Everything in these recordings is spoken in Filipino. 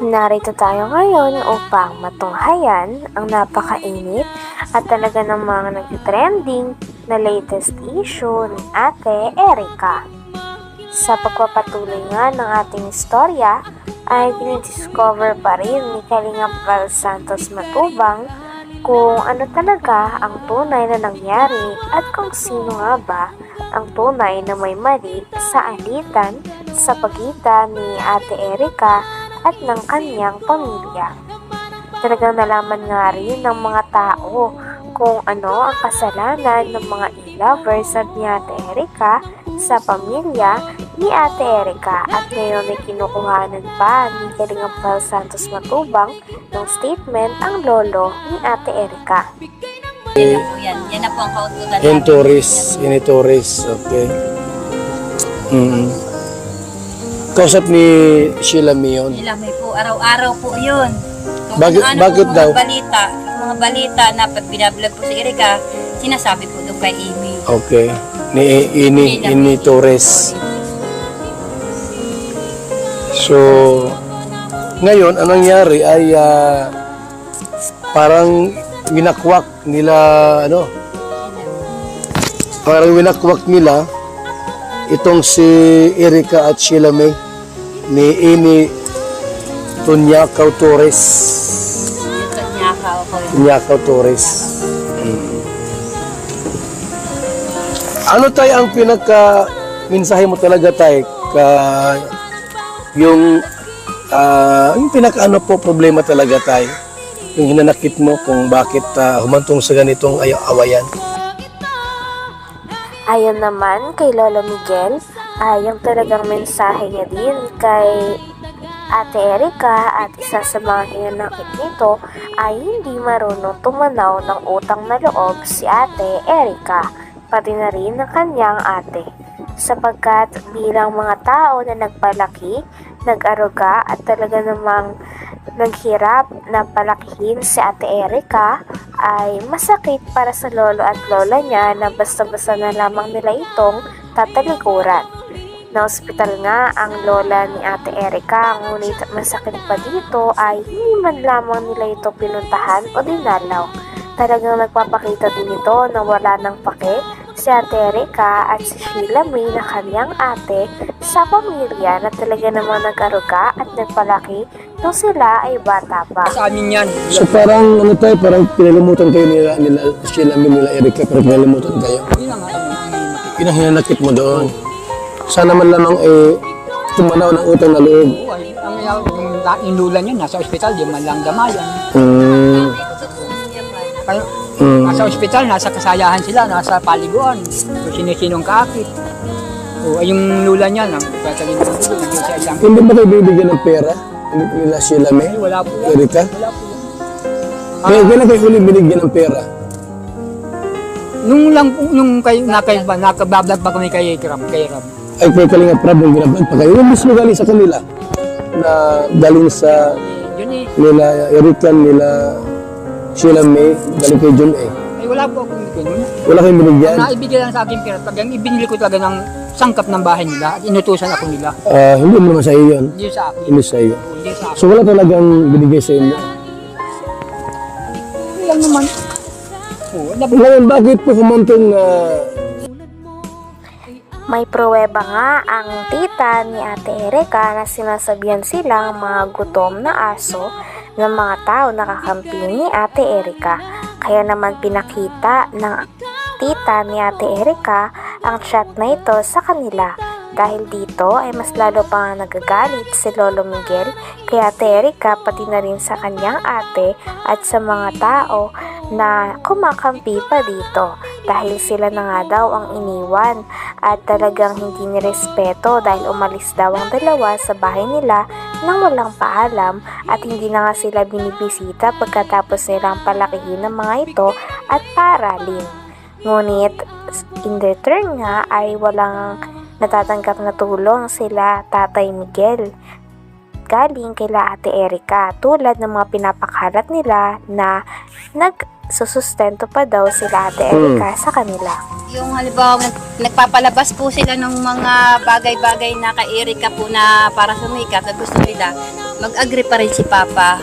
Narito tayo ngayon upang matunghayan ang napakainit at talaga namang nag-trending na latest issue ni Ate Erica. Sa pagpapatuloy nga ng ating istorya ay dinidiscover pa rin ni Kalingap Val Santos Matubang kung ano talaga ang tunay na nangyari at kung sino nga ba ang tunay na may mali sa alitan sa pagitan ni Ate Erica at ng kanyang pamilya. Talagang nalaman nga rin ng mga tao kung ano ang kasalanan ng mga e-lovers at ni Ate Erica sa pamilya ni Ate Erica, at ngayon ay kinukuhanan pa ni Kalingap Val Santos Matubang ng statement ang lolo ni Ate Erica. Yan na po yan. Yan na po ang kautulan. Initoris. Okay. Kausap ni Sheila Mion. Nilamay po, araw-araw po yun. Kung Bakit po, daw? Mga balita na pag binablog po si Erica, sinasabi po doon kay Amy. Okay. Ini Torres. So, ngayon, anong nangyari ay parang winakwak nila, parang winakwak nila itong si Erica at Sheila May ni Amy Tunyakaw Torres. Tunyakaw Torres. Ano tayo ang pinaka-mensahe mo talaga tayo yung pinaka-ano po problema talaga tayo? Yung hinanakit mo kung bakit humantong sa ganitong awayan? Ayon naman kay Lolo Miguel, yung talagang mensahe niya din kay Ate Erica at isa sa mga hinanakit nito ay hindi marunong tumanaw ng utang na loob si Ate Erica, pati na rin ng kanyang ate. Sapagkat bilang mga tao na nagpalaki, nag-aruga at talaga namang naghirap na palakihin si Ate Erica, ay masakit para sa lolo at lola niya na basta-basta na lamang nila itong tatalikuran. Na-ospital nga ang lola ni Ate Erica, ngunit masakit pa dito ay hindi man lamang nila ito pinuntahan o dinalaw. Talagang nagpapakita din ito na wala ng pake si Ate Erica at si Sheila May na kanyang ate sa pamilya na talaga namang nag-aruga at nagpalaki nung sila ay bata pa. Sa amin yan. So parang parang pinalimutan kayo nila Sheila May, nila Erica, pero pinalimutan kayo. Hinanakit mo doon. Sana man lamang tumanaw ng utang na loob. Ang inulan yun, nasa ospital, di man lang damayan. Kaya, nasa ospital, nasa kasayahan sila, nasa paliguan. Kung sino-sinong kaakit. Yung lula niya, nagtatalin ng dulo, naging sa isang... Hindi ba kayo bibigyan ng pera? Nila Sheila May? Wala po yan. Erica? Wala po yan. Kailan kayo huli binigyan ng pera? Nung nakabablog pa kami kay Ram. Ay, kay Kalingap Rab, yung binablog pa kayo. Yung mismo galing sa kanila na galing sa nila Erica, nila Sheila May, galing kay John A. Ay, wala po akong ganun. Wala kayong binigyan? Naibigay lang sa akin pera. Pag yung ibinili ko talaga ng sangkap ng bahay nila at inutusan ako nila. Hindi mo naman sa iyo yun. Hindi sa akin. Hindi sa iyo. Hindi sa akin. So wala talagang binigay sa inyo. Hindi lang naman. Ngayon, bakit po humantong May pruweba nga ang tita ni Ate Erica na sinasabihan silang mga gutom na aso ng mga tao na kakampi ni Ate Erica. Kaya naman pinakita ng tita ni Ate Erica ang chat na ito sa kanila. Dahil dito ay mas lalo pa nga nagagalit si Lolo Miguel kay Ate Erica, pati na rin sa kanyang ate at sa mga tao na kumakampi pa dito. Dahil sila na nga daw ang iniwan at talagang hindi nirespeto dahil umalis daw ang dalawa sa bahay nila nang walang paalam at hindi na nga sila binibisita pagkatapos nilang palakihin ng mga ito at paaralin. Ngunit in return nga ay walang natatanggap na tulong sila Tatay Miguel galing kay Ate Erica, tulad ng mga pinapakalat nila na susustento pa daw sila Ate Erica sa kanila. Yung halimbawa, nagpapalabas po sila ng mga bagay-bagay na kay Erika po na para sumikat at gusto nila, mag-agree pa rin si Papa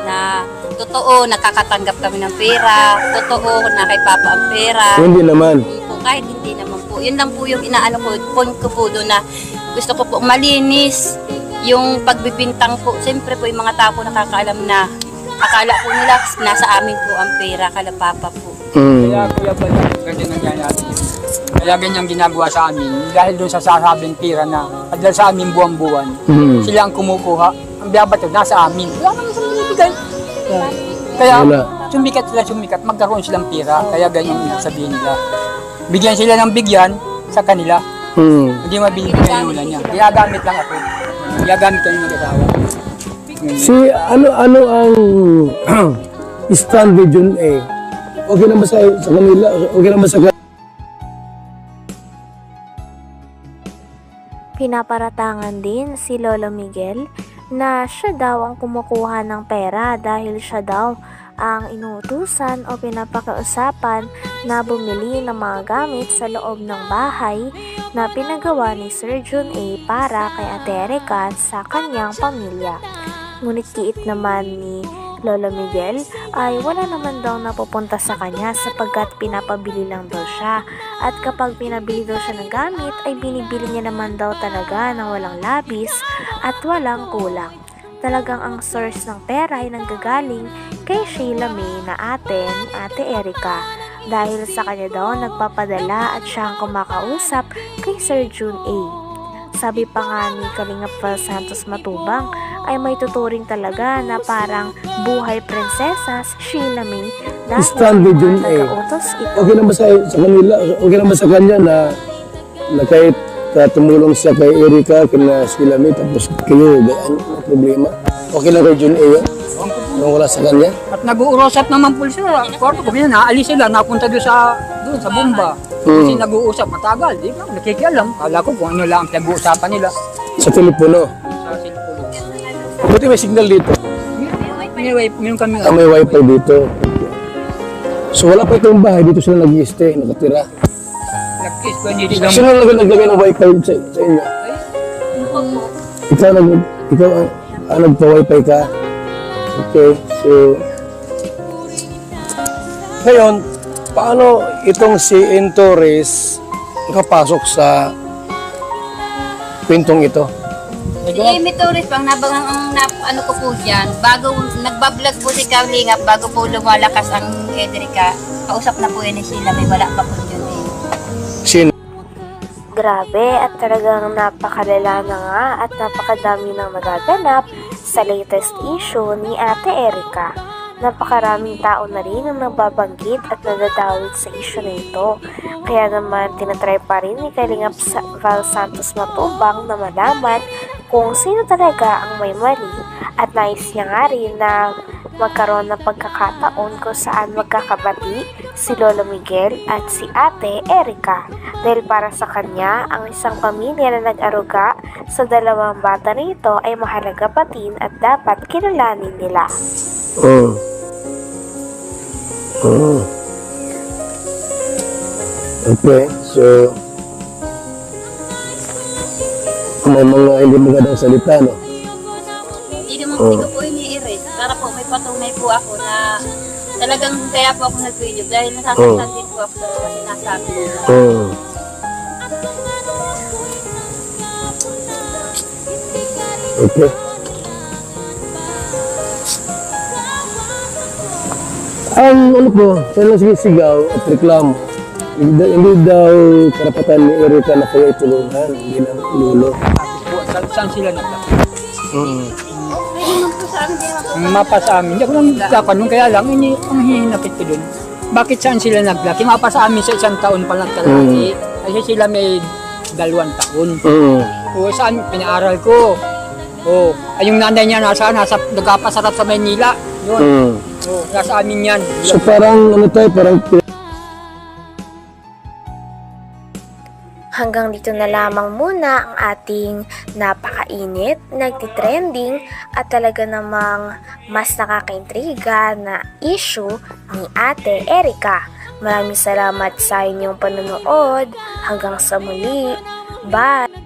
na totoo, nakakatanggap kami ng pera, totoo na kay Papa ang pera. Hindi naman. Kahit hindi naman po. Yun lang po yung inaano ko, point ko po doon na gusto ko po malinis yung pagbibintang po. Siyempre po yung mga tao po nakakaalam na akala po nila nasa amin po ang pera, kala Papa po. Kaya Kuya Bal, ganyan nangyayari. Kaya ganyan ginagawa sa amin. Dahil doon sa sasabing pira na dahil sa amin buwan-buwan, sila ang kumukuha. Ang biyabato, nasa amin. Wala naman sa binibigay. Kaya Wala. sumikat, magkaroon silang pira. Kaya ganyan yung sabihin nila. Bigyan sila ng bigyan sa kanila. Hindi mabibigyan yung ulan niya. Giyagamit lang ako. Giyagamit ko yung mag-asawa. Si ano ang stand Region A? Okay naman sa kanila? Okay naman sa Pinaparatangan din si Lolo Miguel na siya daw ang kumukuha ng pera dahil siya daw ang inuutusan o pinapakiusapan na bumili ng mga gamit sa loob ng bahay na pinagawa ni Sir Jun A para kay Ate Erica sa kanyang pamilya. Ngunit kiit naman ni Lolo Miguel ay wala naman daw napupunta sa kanya sapagkat pinapabili lang daw siya. At kapag pinabili daw siya ng gamit ay binibili niya naman daw talaga ng walang labis at walang kulang. Talagang ang source ng pera ay nanggagaling kay Sheila May na Ate Erica. Dahil sa kanya daw nagpapadala at siya ang kumakausap kay Sir Jun A. Sabi pa nga ni Kalingap Val Santos Matubang ay may tuturing talaga na parang buhay prinsesa si Sheila May dahil stand Region A. nag-autos ito. Okay naman sa kanila? Okay naman sa kanya na kahit tumulong siya kay Erika, kina Sheila May, tapos kayo, ano problema? Okay lang Region A yun? Nung wala sa kanya? At nag-uurosap naman po sila. Kwarto ko, naalis sila, napunta doon sa bomba. Kasi nag-uusap matagal, di ba? Nakikialam. Kala ko kung ano lang ang pinag-uusapan nila Sa telepono. sa cellphone. Buti may signal dito. Meron kami May wifi dito. So wala pa itong bahay, dito sila nag-i-stay, nakatira. nag-kiss ko, hindi lang. Sino naglagay ng wifi sa inyo? Ikaw nagpa-wifi ka? Okay, so ngayon, paano itong si Torres nakapasok sa pintong ito? Si Amy Torres pang ano ko po dyan, bago nagbablog po si Kalingap, bago po lumalakas ang Erika, kausap na po yun ni Sheila May, wala pa po yun eh. Sino? Grabe at talagang napakalala na nga at napakadami nang nagaganap sa latest issue ni Ate Erica. Napakaraming tao na rin ang nababanggit at nadadawit sa issue na ito. Kaya naman tinatry pa rin ni Kalingap Val Santos Matubang na malaman kung sino talaga ang may mali at nais niya nga rin na magkaroon ng pagkakataon kung saan magkakabati si Lolo Miguel at si Ate Erica. Dahil para sa kanya, ang isang pamilya na nag-aruga sa dalawang bata nito ay mahalaga patin at dapat kilalanin nila. Okay, so may mga hindi magandang salita, no? Hindi ko po ini-erase, para po may patunay po ako na talagang kaya po ako nag-video dahil nasasaktan din po ako sa mga sinasabi nila. Okay. Ang ano po, sila sigaw at reklamo, hindi daw karapatan ni Erika na kayo itulungan, hindi ng lulo. Saan sila naglakas? Ayun po sa amin, di naman po. Ang mapa sa amin, hindi ako lang nagkakanong, kaya lang, ang hihinapit ko dun. Bakit saan sila naglaki? Mapa sa amin sa 1 taon pa lang kalaki. Kasi sila may 2 taon. O saan, pinaaral ko. O, ay yung nanay niya nagkapasarap sa Maynila. Yun. O, nasa amin yan. So parang ano tayo, parang Hanggang dito na lamang muna ang ating napakainit, nagtitrending at talaga namang mas nakakaintriga na issue ni Ate Erica. Maraming salamat sa inyong panonood. Hanggang sa muli. Bye!